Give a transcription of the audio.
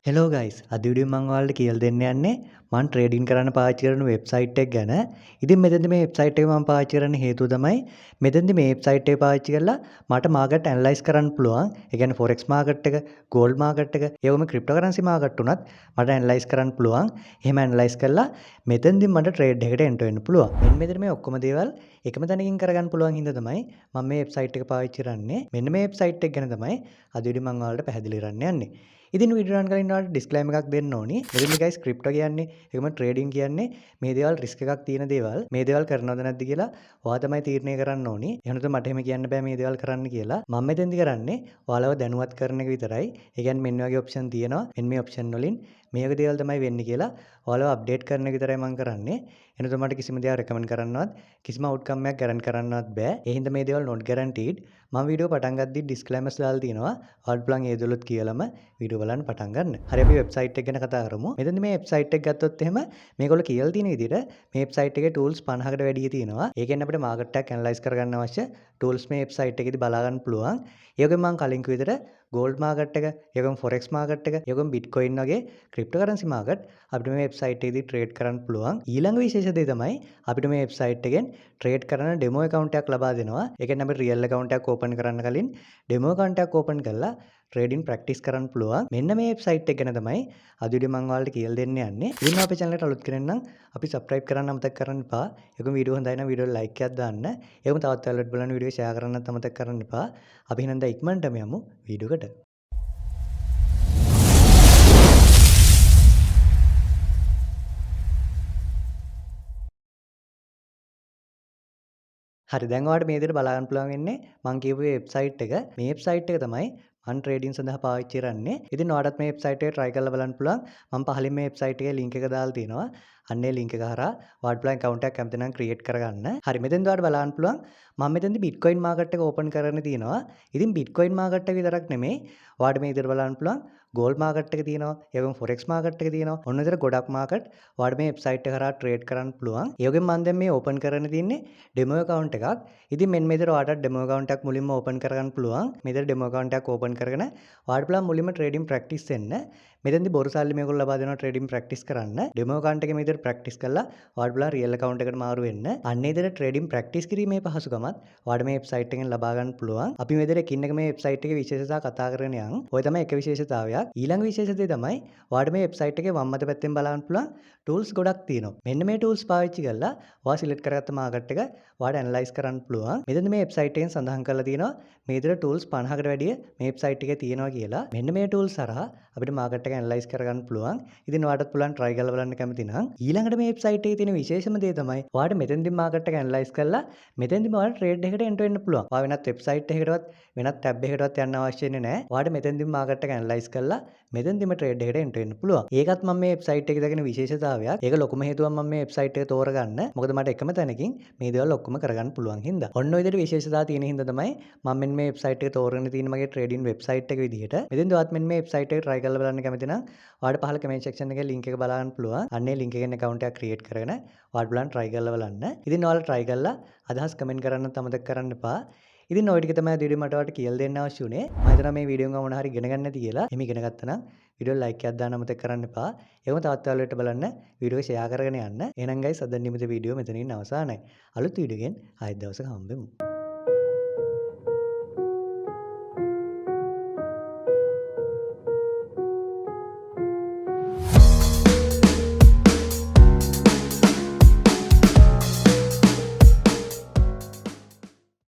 Hello guys අද video මම ඔයාලට කියලා දෙන්න යන්නේ මම ට්‍රේඩින් කරන්න පාවිච්චි කරන වෙබ්සයිට් එක ගැන. ඉතින් මෙතනදී මේ වෙබ්සයිට් එක මම පාවිච්චි කරන්න හේතුව තමයි මෙතනදී මේ වෙබ්සයිට් එක පාවිච්චි කරලා මට මාකට් ඇනලයිස් කරන්න පුළුවන්. ඒ කියන්නේ forex මාකට් එක, gold මාකට් එක, ඒ වගේම cryptocurrency මාකට් උනත් මට ඇනලයිස් කරන්න පුළුවන්. එහෙම ඇනලයිස් කරලා මෙතනදී මට ට්‍රේඩ් එකකට එන්ටර් වෙන්න පුළුවන්. මෙන්න මෙතන මේ ඔක්කොම දේවල් එකම තැනකින් කරගන්න පුළුවන් හින්දා තමයි මම මේ වෙබ්සයිට් එක පාවිච්චි කරන්නේ. මෙන්න මේ වෙබ්සයිට් එක ගැන තමයි අද වීඩියෝ මම ඔයාලට පැහැදිලි කරන්න යන්නේ. ඉතින් වීඩියෝ රන් කලින් ඔයාලට ඩිස්ක්ලේමර් එකක් දෙන්න ඕනි. මෙතන ගයිස් ක්‍රිප්ටෝ කියන්නේ ඒකම ට්‍රේඩින් කියන්නේ මේ දේවල් රිස්ක් එකක් තියෙන දේවල්. මේ දේවල් කරනවද නැද්ද කියලා ඔයා තමයි තීරණය කරන්න ඕනි. එහෙම නැත්නම් මට එහෙම කියන්න බෑ මේ දේවල් කරන්න කියලා. මම මෙතෙන්දි කරන්නේ ඔයාලව දැනුවත් කරන එක විතරයි. ඒ කියන්නේ මෙන්න වගේ ඔප්ෂන් තියෙනවා. මෙන්න මේ ඔප්ෂන් වලින් මේ වගේ දේවල් තමයි වෙන්නේ කියලා ඔයාලව අප්ඩේට් කරන එක විතරයි මම කරන්නේ. එනකොට මට කිසිම දෙයක් රෙකමන්ඩ් කරන්නවත් කිසිම අවුට්කම් එකක් ගැරන්ටි කරන්නවත් බෑ. ඒ හින්දා මේ දේවල් not guaranteed. මම වීඩියෝ පටන් ගද්දි ඩිස්ක්ලේමර්ස් දාලා තියෙනවා. ඔයාලට පුළුවන් ඒ දේවලුත් කියලාම වීඩියෝ බලන්න පටන් ගන්න. හරි අපි වෙබ්සයිට් එක ගැන කතා කරමු. මෙතනදී මේ වෙබ්සයිට් එක ගත්තොත් එහෙම මේගොල්ලෝ කියලා තියෙන විදිහට මේ වෙබ්සයිට් එකේ tools 50කට වැඩිය තියෙනවා. ඒ කියන්නේ අපිට මාකට් එකක් ඇනලයිස් කරගන්න අවශ්‍ය tools මේ වෙබ්සයිට් එකේදී බලා ගන්න පුළුවන්. ඒ වගේම මම කලින් කිව්ව විදිහට gold මාකට් එක, ඒ වගේම forex මාකට් එක, ඒ වගේම bitcoin වගේ cryptocurrency මාකට් අපිට මේ වෙබ්සයිට් එකේදී ට්‍රේඩ් කරන්න පුළුවන්. ඊළඟ විශේෂ දේ තමයි අපිට මේ වෙබ්සයිට් එකෙන් ට්‍රේඩ් කරන ඩෙමෝ account එකක් ලබා දෙනවා. ඒ කියන්නේ අපිට real account එකක් open කරන්න කලින් ඩෙමෝ account එකක් open කරලා ට්‍රේඩින් ප්‍රැක්ටිස් කරන්න පුළුවන්. මෙන්න මේ වෙබ්සයිට් එක ගැන තමයි අද වීඩියෝ මම ඔයාලට කියලා දෙන්න යන්නේ. ඉතින් අපේ channel එකට අලුත් කෙනෙක් නම් අපි subscribe කරන්න අමතක කරන්න එපා. ඒකම වීඩියෝ හොඳයි නම් වීඩියෝ like එකක් දාන්න. ඒකම තවත් ඔයාලට බලන්න වීඩියෝ share කරන්නත් අමතක කරන්න එපා. අපි එහෙනම් දැන් ඉක්මනටම යමු වීඩියෝ එකට. හරි දැන් ඔයාලට මේ විදිහට බලා ගන්න පුළුවන් වෙන්නේ මම කියපු වෙබ්සයිට් එක. මේ වෙබ්සයිට් එක තමයි මම ට්‍රේඩින් සඳහා පාවිච්චි කරන්නේ. ඉතින් ඔයාලටත් මේ වෙබ්සයිට් එක try කරලා බලන්න පුළුවන්. මම පහලින් මේ වෙබ්සයිට් එකේ link එක දාලා තියෙනවා. අන්නේ link එක හරහා ඔයාලට පුළුවන් account එකක් කැමති නම් create කරගන්න. හරි මෙතෙන්ද ඔයාලට බලන්න පුළුවන් මම මෙතෙන්දි bitcoin market එක open කරගෙන තියෙනවා. ඉතින් bitcoin market එක විතරක් නෙමෙයි ඔයාලට මේ විදිහට බලන්න පුළුවන් gold market එක තියෙනවා. ඒ වගේම forex market එක තියෙනවා. ඔන්න විතර ගොඩක් market ඔයාලට මේ වෙබ්සයිට් එක හරහා trade කරන්න පුළුවන්. ඒ වගේම මම දැන් මේ open කරගෙන තින්නේ demo account එකක්. ඉතින් මෙන්න මේ විදිහට ඔයාලට demo account එකක් මුලින්ම open කරගන්න පුළුවන්. මේ විදිහට demo account එකක් open කරගෙන ඔයාලට පුළුවන් මුලින්ම trading practice වෙන්න. මෙතෙන්දි බොරු සල්ලි මේගොල්ලෝ ලබා දෙනවා trading practice කරන්න. demo account එකේ මේ විදිහට practice කරලා ඔයාලට පුළුවන් real account එකට මාරු වෙන්න. අන්න ඒ විදිහට trading practice කිරීමේ පහසුකමත් ඔයාලට මේ වෙබ්සයිට් එකෙන් ලබා ගන්න පුළුවන්. අපි මේ විදිහට එකින් එක මේ වෙබ්සයිට් එකේ විශේෂතා කතා කරගෙන යන්. ඔය තමයි එක විශේෂතාවයක්. ඊළඟ විශේෂතේ තමයි ඔයාලට මේ වෙබ්සයිට් එකේ වම් අත පැත්තෙන් බලන්න පුළුවන් tools ගොඩක් තියෙනවා. මෙන්න මේ tools පාවිච්චි කරලා ඔයා select කරගත්ත market එක ඔයාලට analyze කරන්න පුළුවන්. මෙතන මේ වෙබ්සයිට් එකෙන් සඳහන් කරලා තියෙනවා මේ විදිහට tools 50කට වැඩිය මේ වෙබ්සයිට් එකේ තියෙනවා කියලා. මෙන්න මේ tools හරහා අපිට market එක analyze කරගන්න පුළුවන්. ඉතින් ඔයාලටත් පුළුවන් try කරලා බලන්න කැමති නම් ඊළඟට මේ වෙබ්සයිට් එකේ තියෙන විශේෂම දේ තමයි ඔයාලට මෙතෙන්දී market එක analyze කරලා මෙතෙන්දී ඔයාලට trade එකකට enter වෙන්න පුළුවන්. ඔයා වෙනත් වෙබ්සයිට් එකකටවත් වෙනත් tab එකකටවත් යන්න අවශ්‍ය වෙන්නේ නැහැ. ඔයාලට මෙතෙන්දී market එක analyze කරලා මෙතෙන්දීම trade එකකට enter වෙන්න පුළුවන්. ඒකත් මම මේ වෙබ්සයිට් එකේ දකින විශේෂතාවයක්. ඒක ලොකුම හේතුවක් මම මේ වෙබ්සයිට් එක තෝරගන්න. මොකද මට එකම තැනකින් මේ දේවල් ඔක්කොම කරගන්න පුළුවන් හින්දා. ඔන්න ඔය විදිහට විශේෂතා තියෙන හින්දා තමයි මම මෙන්න මේ වෙබ්සයිට් එක තෝරගෙන තියෙන මගේ trading වෙබ්සයිට් එක විදිහට. මෙතෙන්දී ඔයාත් මෙන්න මේ වෙබ්සයිට් එක try කරලා බලන්න කැමති නම් ඔයාලට පහළ comment section එකේ link එක බලන්න පුළුවන්. අන්නේ link එකෙන් account එකක් create කරගෙන ඔයාලට බලන්න try කරලා බලන්න. ඉතින් ඔයාලා try කරලා අදහස් comment කරන්නත් අමතක කරන්න එපා. ඉතින් ඔය ටික තමයි වීඩියෝ මට ඔයාලට කියලා දෙන්න අවශ්‍ය උනේ. මම හිතනවා මේ වීඩියෝ එක මොන හරි ඉගෙන ගන්න නැති කියලා. එහෙම ඉගෙන ගත්තා නම් වීඩියෝ like එකක් දාන්න අමතක කරන්න එපා. ඒකම තවත් ඔයාලට බලන්න වීඩියෝ එක share කරගෙන යන්න. එහෙනම් guys අද නිමිත වීඩියෝ මෙතනින් අවසానයි. අලුත් වීඩියෝ එකෙන් ආයෙත් දවසක හම්බෙමු.